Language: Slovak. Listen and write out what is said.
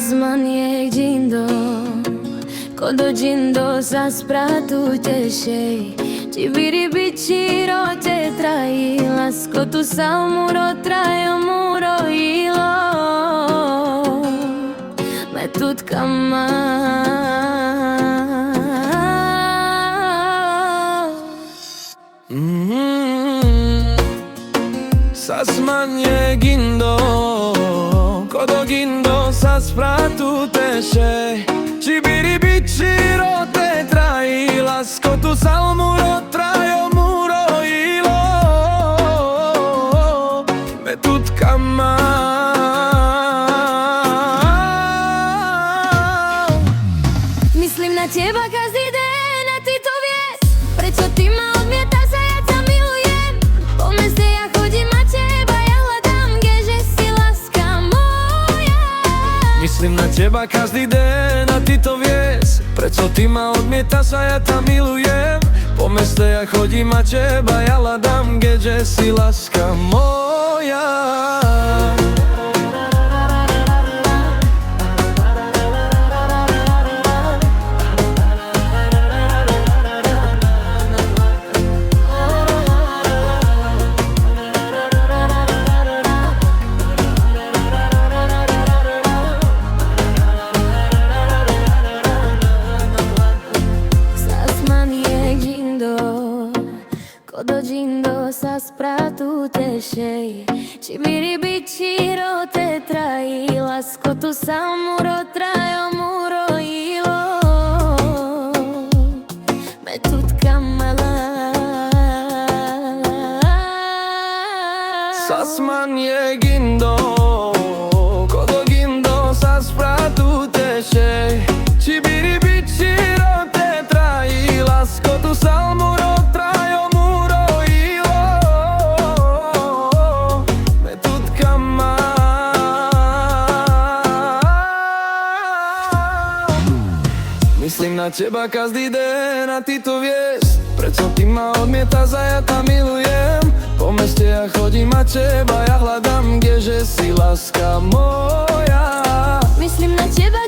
Sazman je dzindo, kodo dzindo sa spratu tešej. Čibiri biči rote traji, lasko tu sa muro trajo muro ilo. Me tutka ma Sazman je gindo, kodo gindo sa spratu tešej. Čibiri biči rote traji, lasko tu sa muro trajo muro ilo. Me tutka ma Myslím na teba každý den a ty to vieš. Prečo ty ma odmietaš a ja ťa milujem? Po meste ja chodím a teba ja hľadám, kdeže si láska moja. Myslím na teba každý den a ty to vieš. Prečo ty ma odmietaš a ja ťa milujem? Po meste ja chodím a teba ja hľadám, kdeže si láska moja. Kodo dzindo sa spratu tešej. Čibiri biči rote traji, lasko tu sa muro trajo muro ilo. Me tutka mala Sazman je gindo, kodo gindo sa spratu tešej. Čibiri biči rote traji, lasko tu sa muro trajo muro ilo. Me tutka ma Myslím na teba každý den a ty to vieš. Prečo ty ma odmietaš a ja ťa milujem? Po meste ja chodím a teba ja hľadám, kdeže si láska moja. Myslím na teba